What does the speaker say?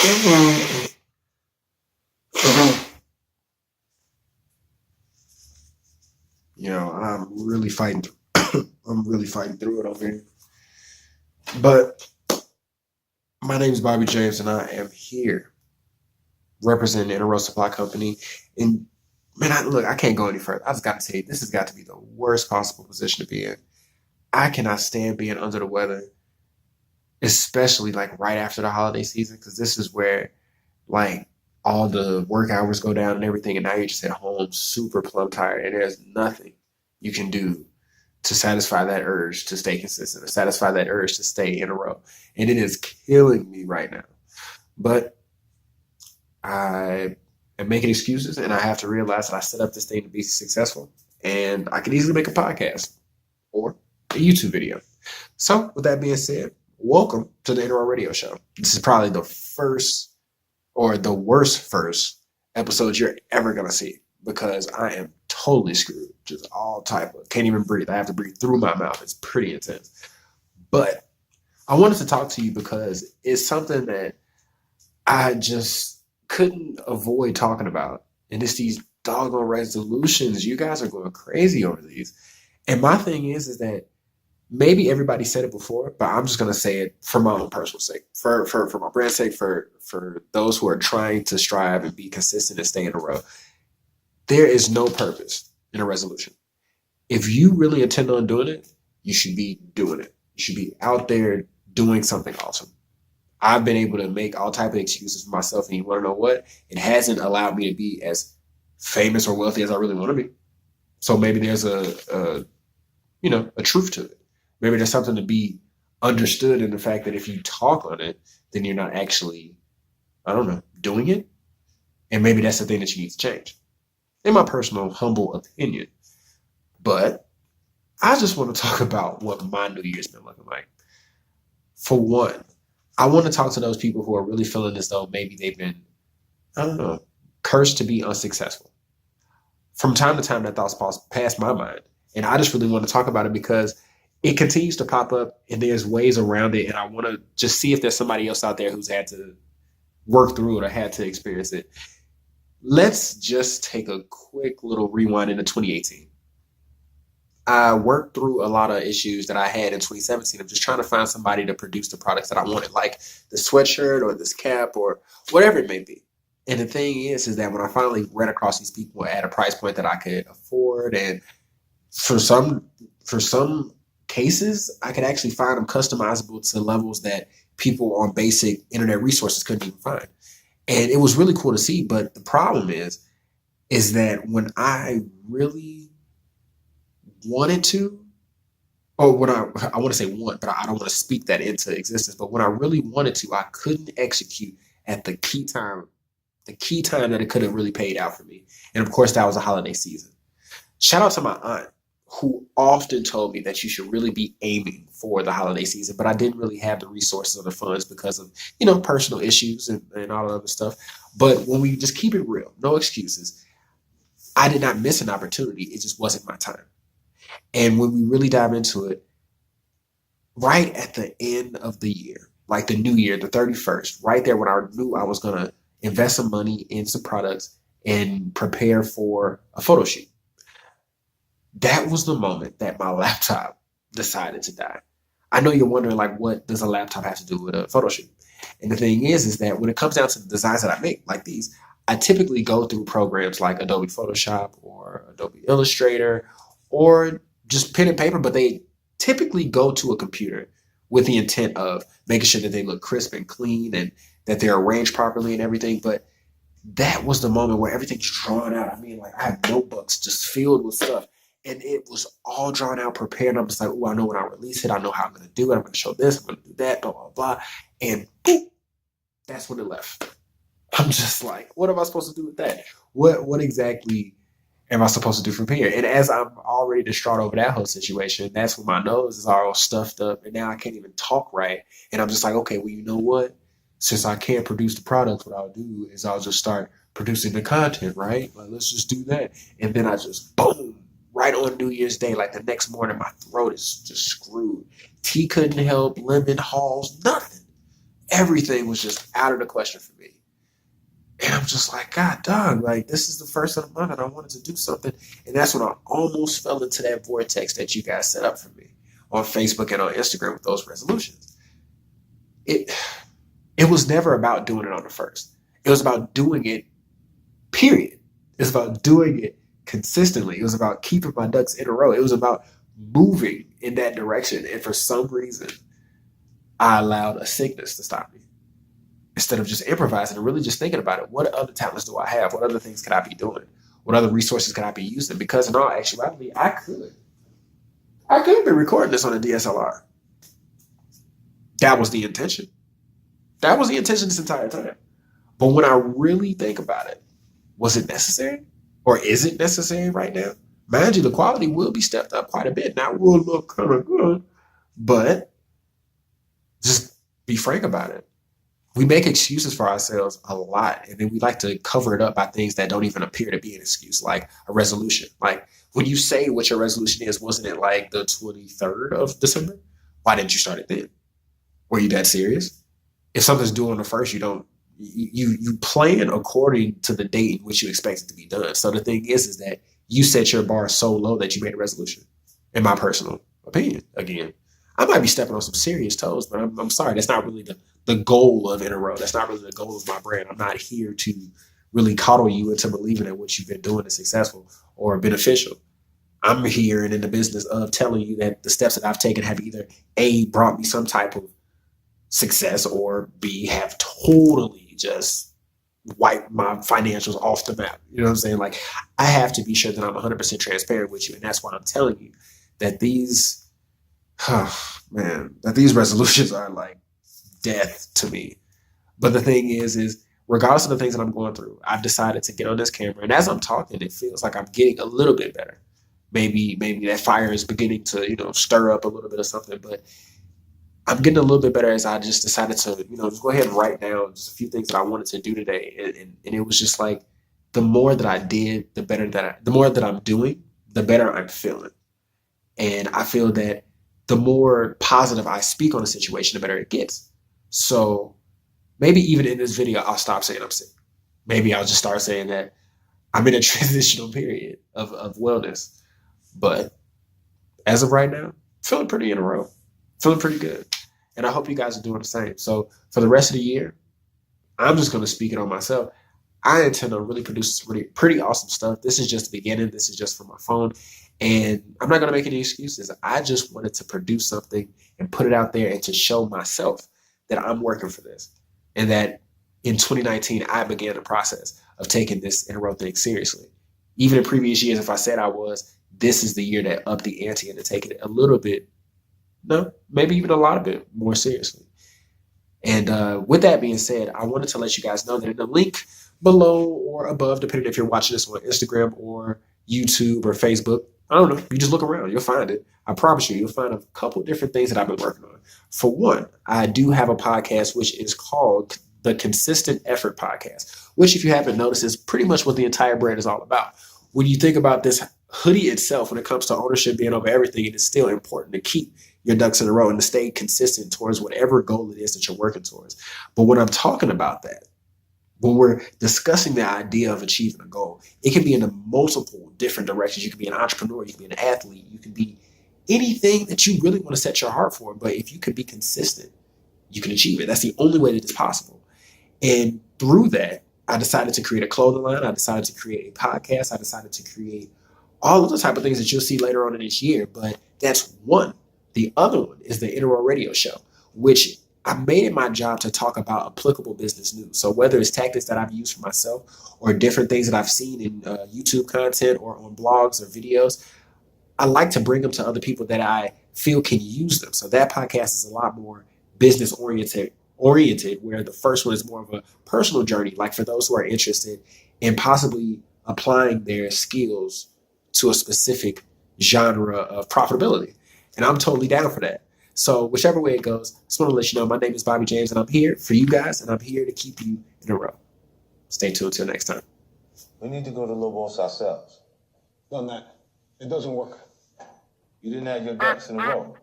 I'm really fighting. I'm really fighting through it over here. But my name is Bobby James, and I am here representing the Enaroux Supply Company. And man, I can't go any further. I just got to say, this has got to be the worst possible position to be in. I cannot stand being under the weather, especially like right after the holiday season, because this is where like all the work hours go down and everything, and now you're just at home super plumb tired, and there's nothing you can do to satisfy that urge to stay consistent, to satisfy that urge to stay in a row. And it is killing me right now. But I am making excuses, and I have to realize that I set up this thing to be successful, and I can easily make a podcast or a YouTube video. So with that being said, welcome to the Enaroux Radio Show. This is probably the first or the worst first episode you're ever going to see, because I am totally screwed. Just all type of, can't even breathe. I have to breathe through my mouth. It's pretty intense. But I wanted to talk to you because it's something that I just couldn't avoid talking about. And it's these doggone resolutions. You guys are going crazy over these. And my thing is that maybe everybody said it before, but I'm just going to say it for my own personal sake, for my brand's sake, for those who are trying to strive and be consistent and stay in a row. There is no purpose in a resolution. If you really intend on doing it, you should be doing it. You should be out there doing something awesome. I've been able to make all type of excuses for myself, and you want to know what? It hasn't allowed me to be as famous or wealthy as I really want to be. So maybe there's a truth to it. Maybe there's something to be understood in the fact that if you talk on it, then you're not actually, doing it. And maybe that's the thing that you need to change. In my personal, humble opinion. But I just want to talk about what my New Year's been looking like. For one, I want to talk to those people who are really feeling as though maybe they've been, cursed to be unsuccessful. From time to time, that thought's passed my mind. And I just really want to talk about it because it continues to pop up and there's ways around it. And I want to just see if there's somebody else out there who's had to work through it or had to experience it. Let's just take a quick little rewind into 2018. I worked through a lot of issues that I had in 2017. I'm just trying to find somebody to produce the products that I wanted, like the sweatshirt or this cap or whatever it may be. And the thing is that when I finally ran across these people at a price point that I could afford, and for some cases, I could actually find them customizable to levels that people on basic internet resources couldn't even find. And it was really cool to see. But the problem is that when I really wanted to, or when I want to say want, but I don't want to speak that into existence. But when I really wanted to, I couldn't execute at the key time that it could have really paid out for me. And of course, that was a holiday season. Shout out to my aunt, who often told me that you should really be aiming for the holiday season, but I didn't really have the resources or the funds because of, personal issues and all that other stuff. But when we just keep it real, no excuses, I did not miss an opportunity. It just wasn't my time. And when we really dive into it, right at the end of the year, like the new year, the 31st, right there when I knew I was going to invest some money in some products and prepare for a photo shoot, that was the moment that my laptop decided to die. I know you're wondering, like, what does a laptop have to do with a photo shoot? And the thing is that when it comes down to the designs that I make, like these, I typically go through programs like Adobe Photoshop or Adobe Illustrator or just pen and paper, but they typically go to a computer with the intent of making sure that they look crisp and clean and that they're arranged properly and everything. But that was the moment where everything's drawn out. I mean, like, I have notebooks just filled with stuff. And it was all drawn out, prepared. And I'm just like, I know when I release it, I know how I'm going to do it. I'm going to show this, I'm going to do that, blah, blah, blah. And boop, that's when it left. I'm just like, what am I supposed to do with that? What exactly am I supposed to do from here? And as I'm already distraught over that whole situation, that's when my nose is all stuffed up. And now I can't even talk right. And I'm just like, okay, well, you know what? Since I can't produce the products, what I'll do is I'll just start producing the content, right? Like, let's just do that. And then I just, boom. Right on New Year's Day, like the next morning, my throat is just screwed. Tea couldn't help, lemon halls, nothing. everything was just out of the question for me. And I'm just like, God, dog, like, this is the first of the month and I wanted to do something. And that's when I almost fell into that vortex that you guys set up for me on Facebook and on Instagram with those resolutions. It was never about doing it on the first. It was about doing it, period. It was about doing it consistently. It was about keeping my ducks in a row. It was about moving in that direction. And for some reason, I allowed a sickness to stop me. Instead of just improvising and really just thinking about it, what other talents do I have? What other things could I be doing? What other resources could I be using? Because in all actuality, I could be recording this on a DSLR. That was the intention. That was the intention this entire time. But when I really think about it, was it necessary? Or is it necessary right now? Mind you, the quality will be stepped up quite a bit. Now it will look kind of good, but just be frank about it. We make excuses for ourselves a lot, and then we like to cover it up by things that don't even appear to be an excuse, like a resolution. Like, when you say what your resolution is, wasn't it like the 23rd of December? Why didn't you start it then? Were you that serious? If something's due on the first, you plan according to the date in which you expect it to be done. So the thing is that you set your bar so low that you made a resolution, in my personal opinion. Again, I might be stepping on some serious toes, but I'm sorry. That's not really the goal of Enaroux. That's not really the goal of my brand. I'm not here to really coddle you into believing that what you've been doing is successful or beneficial. I'm here and in the business of telling you that the steps that I've taken have either A, brought me some type of success, or B, have totally just wiped my financials off the map. You know what I'm saying? Like, I have to be sure that I'm 100% transparent with you. And that's why I'm telling you that these resolutions are like death to me. But the thing is regardless of the things that I'm going through, I've decided to get on this camera. And as I'm talking, it feels like I'm getting a little bit better. Maybe that fire is beginning to, stir up a little bit of something. But I'm getting a little bit better as I just decided to, just go ahead and write down just a few things that I wanted to do today. And it was just like, the more that I did, the more that I'm doing, the better I'm feeling. And I feel that the more positive I speak on a situation, the better it gets. So maybe even in this video, I'll stop saying I'm sick. Maybe I'll just start saying that I'm in a transitional period of wellness. But as of right now, feeling pretty in a row, feeling pretty good. And I hope you guys are doing the same. So for the rest of the year, I'm just going to speak it on myself. I intend on really producing pretty awesome stuff. This is just the beginning. This is just for my phone. And I'm not going to make any excuses. I just wanted to produce something and put it out there and to show myself that I'm working for this. And that in 2019, I began the process of taking this Enaroux thing seriously. Even in previous years, if I said I was, this is the year that upped the ante and to take it a little bit, no, maybe even a lot of it more seriously. And with that being said, I wanted to let you guys know that in the link below or above, depending if you're watching this on Instagram or YouTube or Facebook, I don't know, you just look around, you'll find it. I promise you'll find a couple different things that I've been working on. For one, I do have a podcast which is called the Consistent Effort Podcast, which, if you haven't noticed, is pretty much what the entire brand is all about. When you think about this hoodie itself, when it comes to ownership being over everything, it is still important to keep your ducks in a row and to stay consistent towards whatever goal it is that you're working towards. But when I'm talking about that, when we're discussing the idea of achieving a goal, it can be in multiple different directions. You can be an entrepreneur, you can be an athlete, you can be anything that you really want to set your heart for. But if you can be consistent, you can achieve it. That's the only way that it's possible. And through that, I decided to create a clothing line. I decided to create a podcast. I decided to create all of the type of things that you'll see later on in this year. But that's one. The other one is the Enaroux Radio Show, which I made it my job to talk about applicable business news. So whether it's tactics that I've used for myself or different things that I've seen in YouTube content or on blogs or videos, I like to bring them to other people that I feel can use them. So that podcast is a lot more business oriented, where the first one is more of a personal journey, like for those who are interested in possibly applying their skills to a specific genre of profitability. And I'm totally down for that. So whichever way it goes, just want to let you know my name is Bobby James, and I'm here for you guys, and I'm here to keep you in a row. Stay tuned till next time. We need to go to Lobos ourselves. Done that. It doesn't work. You didn't have your ducks in a row.